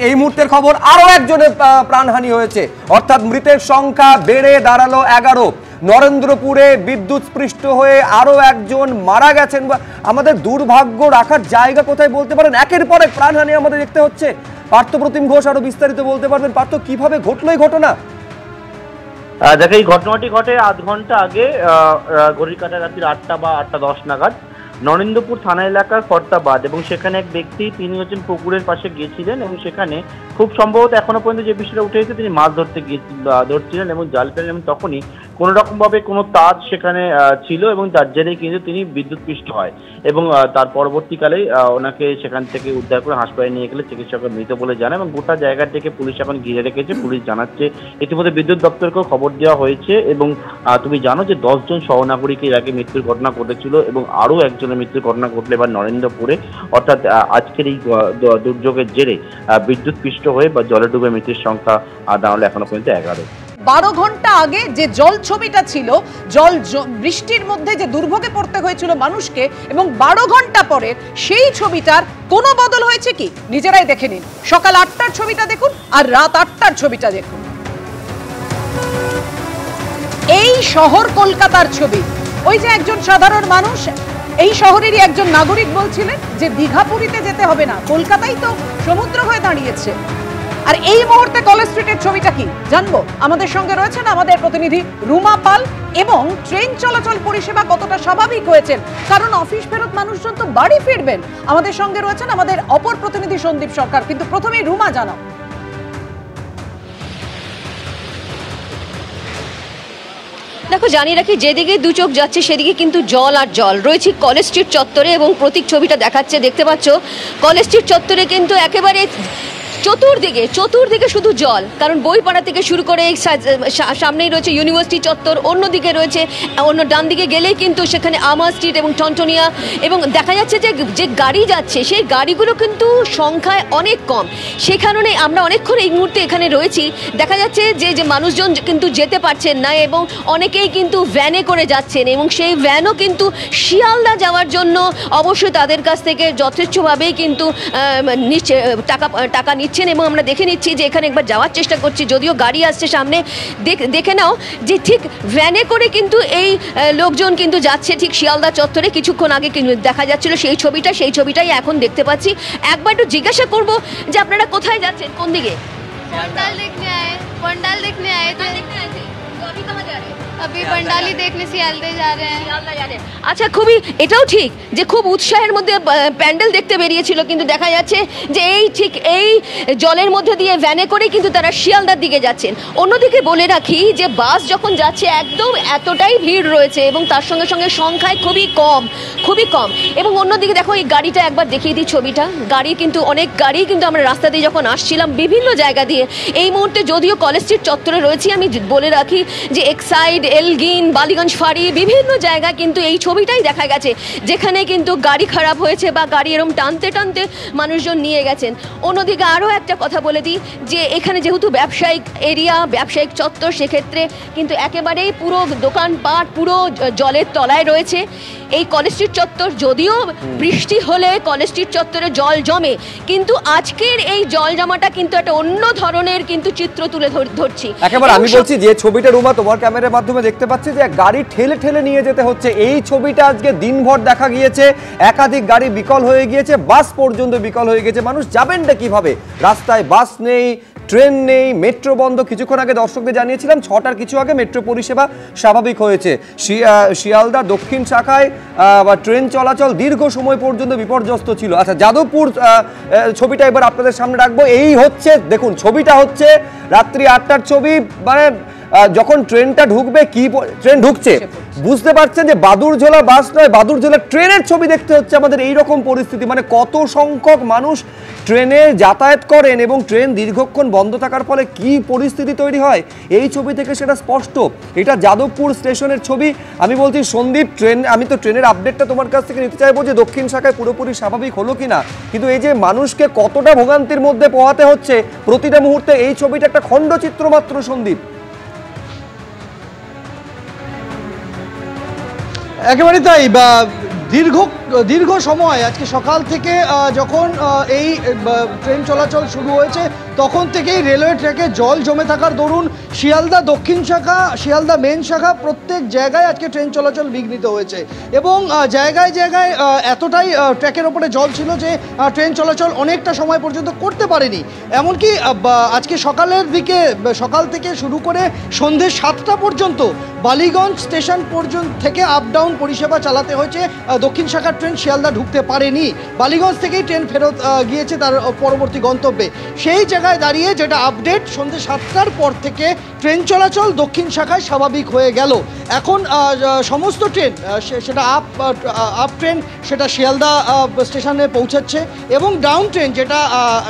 এই মুহূর্তের খবর আরো একজনের প্রাণহানি হয়েছে, অর্থাৎ মৃতের সংখ্যা বেড়ে দাঁড়ালো 11। নরেন্দ্রপুরে বিদ্যুৎস্পৃষ্ট হয়ে আরো একজন মারা গেছেন। আমাদের দুর্ভাগ্য রাখার জায়গা কোথায় বলতে পারেন? একের পর এক প্রাণহানি আমাদের দেখতে হচ্ছে। পার্থপ্রতিম ঘোষ আরো বিস্তারিত বলতে পারবেন। পার্থ, কিভাবে ঘটলো এই ঘটনা? দেখো, এই ঘটনাটি ঘটে আধ ঘন্টা আগে, ঘড়ির কাঁটায় রাত্রি 8টা বা 8:10 নাগাদ নরেন্দ্রপুর থানা এলাকার ফর্দাবাদ। এবং সেখানে এক ব্যক্তি, তিনি হচ্ছেন পুকুরের পাশে গিয়েছিলেন এবং সেখানে খুব সম্ভবত এখনো পর্যন্ত যে বিষয়টা উঠে এসেছে, তিনি মাছ ধরছিলেন এবং জাল ফেলেন, এবং তখনই কোনো রকম ভাবে কোনো তার সেখানে ছিল এবং তার জেরেই কিন্তু তিনি বিদ্যুৎস্পৃষ্ট হয় এবং তার পরবর্তীকালেই ওনাকে সেখান থেকে উদ্ধার করে হাসপাতালে নিয়ে গেলে চিকিৎসকের মৃত বলে জানায়। এবং গোটা জায়গাটিকে পুলিশ এখন ঘিরে রেখেছে। পুলিশ জানাচ্ছে ইতিমধ্যে বিদ্যুৎ দপ্তরকেও খবর দেওয়া হয়েছে। এবং তুমি জানো যে 10 জন সহনাগরিকের এর আগে মৃত্যুর ঘটনা ঘটেছিল এবং আরও একজনের মৃত্যুর ঘটনা ঘটলে এবার নরেন্দ্রপুরে, অর্থাৎ আজকের এই দুর্যোগের জেরে বিদ্যুৎস্পৃষ্ট হয়ে বা জলে ডুবে মৃত্যুর সংখ্যা দাঁড়ালো এখনো পর্যন্ত 11। 12 ঘন্টা আগে যে জল ছবিটা ছিল, বৃষ্টির মধ্যে যে দুর্ভোগে পড়তে হয়েছিল মানুষকে, এবং 12 ঘন্টা পরে সেই ছবিটার কোনো বদল হয়েছে কি? নিজেরাই দেখে নিন। সকাল 8টার ছবিটা দেখুন আর রাত 8টার ছবিটা দেখুন। এই শহর কলকাতার ছবি। ওই যে একজন সাধারণ মানুষ, এই শহরেরই একজন নাগরিক বলছিলেন যে দীঘা পুরীতে যেতে হবে না, কলকাতাই তো সমুদ্র হয়ে দাঁড়িয়েছে। আর এই মুহূর্তে কলেজ স্ট্রিটের ছবিটা কি জানবো। আমাদের সঙ্গে রয়েছেন আমাদের প্রতিনিধি রুমা পাল। এবং ট্রেন চলাচল পরিষেবা কতটা স্বাভাবিক হয়েছে, কারণ অফিস ফেরত মানুষজন তো বাড়ি ফিরবেন। আমাদের সঙ্গে রয়েছেন আমাদের অপর প্রতিনিধি সন্দীপ সরকার। কিন্তু প্রথমেই রুমা, জানাও। দেখো, জানিয়ে রাখি, যেদিকে দু চোখ যাচ্ছে সেদিকে কিন্তু জল আর জল রয়েছে কলেজ স্ট্রিট চত্বরে। এবং প্রতীক ছবিটা দেখাচ্ছে, দেখতে পাচ্ছ কলেজ স্ট্রিট চত্বরে কিন্তু একেবারে চতুর্দিকে শুধু জল। কারণ বইপাড়া থেকে শুরু করে সামনেই রয়েছে ইউনিভার্সিটি চত্বর, অন্যদিকে রয়েছে, অন্য ডান দিকে গেলেই কিন্তু সেখানে আমার স্ট্রিট এবং টনটনিয়া। এবং দেখা যাচ্ছে যে গাড়ি যাচ্ছে সেই গাড়িগুলো কিন্তু সংখ্যায় অনেক কম। সে কারণে আমরা অনেকক্ষণ এই মুহূর্তে এখানে রয়েছি। দেখা যাচ্ছে যে মানুষজন কিন্তু যেতে পারছেন না এবং অনেকেই কিন্তু ভ্যানে করে যাচ্ছেন এবং সেই ভ্যানও কিন্তু শিয়ালদা যাওয়ার জন্য অবশ্যই তাদের কাছ থেকে যথেষ্টভাবেই কিন্তু টাকা নিচ্ছেন। এবং আমরা দেখে নিচ্ছি যে এখানে একবার যাওয়ার চেষ্টা করছি, যদিও গাড়ি আসছে সামনে। দেখে নাও যে ঠিক ভ্যানে করে কিন্তু এই লোকজন কিন্তু যাচ্ছে ঠিক শিয়ালদা চত্বরে। কিছুক্ষণ আগে দেখা যাচ্ছিল সেই ছবিটাই এখন দেখতে পাচ্ছি। একবার একটু জিজ্ঞাসা করবো যে আপনারা কোথায় যাচ্ছেন, কোন দিকে? पंडाल देखने आए थे। अभी पंडाल ही देखने सियालदे जा रहे हैं। আচ্ছা, খুবই এটাও ঠিক যে খুব উৎসাহের মধ্যে প্যান্ডেল দেখতে বেরিয়েছিল, কিন্তু দেখা যাচ্ছে যে এই জলের মধ্যে দিয়ে ভ্যানে করে কিন্তু তারা শিয়ালদার দিকে যাচ্ছেন। অন্যদিকে বলে রাখি যে বাস যখন যাচ্ছে একদম এতটাই ভিড় রয়েছে এবং তার সঙ্গে সঙ্গে সংখ্যায় খুবই কম। এবং অন্যদিকে দেখো, এই গাড়িটা একবার দেখিয়ে দিই ছবিটা। অনেক গাড়ি কিন্তু আমরা রাস্তা দিয়ে যখন আসছিলাম বিভিন্ন জায়গা দিয়ে। এই মুহূর্তে যদিও কলেজ স্ট্রিট চত্বরে রয়েছি, আমি বলে রাখি যে এক্সাইড, এলগিন, বালিগঞ্জ ফাঁড়ি বিভিন্ন জায়গায় কিন্তু এই ছবিটাই দেখা গেছে, যেখানে কিন্তু গাড়ি খারাপ হয়েছে বা গাড়ি এরকম টানতে মানুষজন নিয়ে গেছেন। অন্যদিকে আরও একটা কথা বলে দিই যে এখানে যেহেতু ব্যবসায়িক এরিয়া, ব্যবসায়িক চত্বর, সেক্ষেত্রে কিন্তু একেবারেই পুরো দোকানপাট পুরো জলের তলায় রয়েছে এই কলেজ স্ট্রিট চত্বর। যদিও বৃষ্টি হলে কলেজ স্ট্রিট চত্বরে জল জমে, কিন্তু আজকের এই জল জমাটা কিন্তু একটা অন্য ধরনের কিন্তু চিত্র তুলে ধরছি। একেবারে আমি বলছি যে ছবিটা রুমা তোমার ক্যামেরার মাধ্যমে দেখতে পাচ্ছি যে গাড়ি ঠেলে নিয়ে যেতে হচ্ছে। এই ছবিটা আজকে দিনভর দেখা গিয়েছে। একাধিক গাড়ি বিকল হয়ে গিয়েছে, বাস পর্যন্ত বিকল হয়ে গেছে। মানুষ যাবেনটা কিভাবে? রাস্তায় বাস নেই, ট্রেন নেই, মেট্রো বন্ধ। কিছুক্ষণ আগে দর্শকদের জানিয়েছিলাম 6টার কিছু আগে মেট্রো পরিষেবা স্বাভাবিক হয়েছে। শিয়ালদা দক্ষিণ শাখায় বা ট্রেন চলাচল দীর্ঘ সময় পর্যন্ত বিপর্যস্ত ছিল। আচ্ছা, যাদবপুর ছবিটা এবার আপনাদের সামনে রাখবো। এই হচ্ছে, দেখুন ছবিটা হচ্ছে রাত্রি 8টার ছবি। মানে যখন ট্রেনটা ঢুকবে, কি ট্রেন ঢুকছে বুঝতে পারছেন যে বাদুরঝোলা বাস নয়, বাদুরঝোলা ট্রেনের ছবি দেখতে হচ্ছে আমাদের। এই রকম পরিস্থিতি, মানে কত সংখ্যক মানুষ ট্রেনে যাতায়াত করেন এবং ট্রেন দীর্ঘক্ষণ বন্ধ থাকার ফলে কি পরিস্থিতি তৈরি হয়, এই ছবি থেকে সেটা স্পষ্ট। এটা যাদবপুর স্টেশনের ছবি। আমি বলছি সন্দীপ, আমি তো ট্রেনের আপডেটটা তোমার কাছ থেকে নিতে চাইবো যে দক্ষিণ শাখায় পুরোপুরি স্বাভাবিক হলো কিনা, কিন্তু এই যে মানুষকে কতটা ভোগান্তির মধ্যে পোহাতে হচ্ছে প্রতিটা মুহূর্তে, এই ছবিটা একটা খণ্ডচিত্র মাত্র। সন্দীপ, একেবারে তাই। দীর্ঘ দীর্ঘ সময় আজকে সকাল থেকে যখন এই ট্রেন চলাচল শুরু হয়েছে তখন থেকেই রেলওয়ে ট্র্যাকে জল জমে থাকার দরুন শিয়ালদা দক্ষিণ শাখা, শিয়ালদা মেন শাখা প্রত্যেক জায়গায় আজকে ট্রেন চলাচল বিঘ্নিত হয়েছে এবং জায়গায় জায়গায় এতটাই ট্র্যাকের ওপরে জল ছিল যে ট্রেন চলাচল অনেকটা সময় পর্যন্ত করতে পারেনি। এমনকি আজকে সকালের দিকে, সকাল থেকে শুরু করে সন্ধ্যে 7টা পর্যন্ত বালিগঞ্জ স্টেশন পর্যন্ত থেকে আপ ডাউন পরিষেবা চালাতে হয়েছে। দক্ষিণ শাখার ট্রেন শিয়ালদা ঢুকতে পারেনি, বালিগঞ্জ থেকেই ট্রেন ফেরত গিয়েছে তার পরবর্তী গন্তব্যে। সেই জায়গায় দাঁড়িয়ে যেটা আপডেট, সন্ধ্যে 7টার পর থেকে ট্রেন চলাচল দক্ষিণ শাখায় স্বাভাবিক হয়ে গেল। এখন সমস্ত ট্রেন, সেটা আপ ট্রেন সেটা শিয়ালদা স্টেশনে পৌঁছাচ্ছে এবং ডাউন ট্রেন যেটা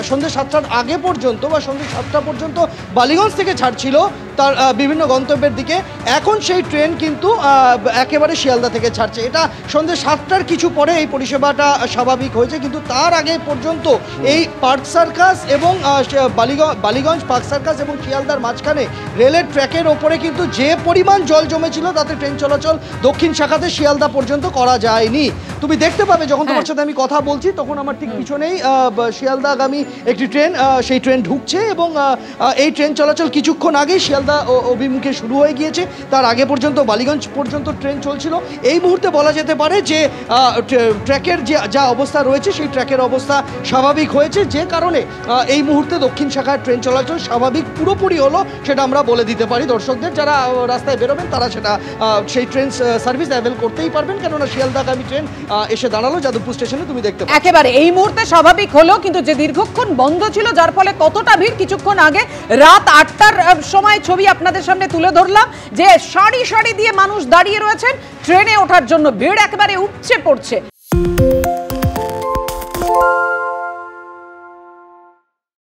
সন্ধ্যে 7টার আগে পর্যন্ত বা সন্ধ্যে 7টা পর্যন্ত বালিগঞ্জ থেকে ছাড়ছিল তার বিভিন্ন গন্তব্যের দিকে, এখন সেই ট্রেন কিন্তু একেবারে শিয়ালদা থেকে ছাড়ছে। এটা সন্ধ্যে 7টার কিছু পরে এই পরিষেবাটা স্বাভাবিক হয়েছে, কিন্তু তার আগে পর্যন্ত এই পার্ক সার্কাস এবং বালিগঞ্জ পার্ক সার্কাস এবং শিয়ালদার মাঝখানে রেলের ট্র্যাকের ওপরে কিন্তু যে পরিমাণ জল জমেছিল তাতে ট্রেন চলাচল দক্ষিণ শাখাতে শিয়ালদা পর্যন্ত করা যায়নি। তুমি দেখতে পাবে যখন তোমার সাথে আমি কথা বলছি তখন আমার ঠিক পিছনেই শিয়ালদাগামী একটি ট্রেন, সেই ট্রেন ঢুকছে এবং এই ট্রেন চলাচল কিছুক্ষণ আগেই শিয়ালদা অভিমুখে শুরু হয়ে গিয়েছে। তার আগে পর্যন্ত বালিগঞ্জ পর্যন্ত ট্রেন চলছিল। এই মুহূর্তে বলা যেতে পারে যে ট্র্যাকের যা অবস্থা রয়েছে সেই ট্র্যাকের অবস্থা স্বাভাবিক হয়েছে, যে কারণে এই মুহূর্তে দক্ষিণ শাখার ট্রেন চলাচল স্বাভাবিক পুরোপুরি হলো সেটা আমরা বলে দিতে পারি। দর্শকদের যারা রাস্তায় বেরোবেন তারা সেটা সেই ট্রেন সার্ভিস অ্যাভেল করতেই পারবেন, কেননা শিয়ালদাগামী ট্রেন এসে দাঁড়ালো যাদবপুর স্টেশনে। তুমি দেখতে পাবে একেবারে এই মুহূর্তে স্বাভাবিক হলো, কিন্তু যে দীর্ঘক্ষণ বন্ধ ছিল যার ফলে কতটা ভিড় কিছুক্ষণ আগে রাত 8টার সময় ছবি আপনাদের সামনে তুলে ধরলাম যে সারি সারি দিয়ে মানুষ দাঁড়িয়ে রয়েছেন ট্রেনে ওঠার জন্য, ভিড় একেবারে উপচে পড়ছে।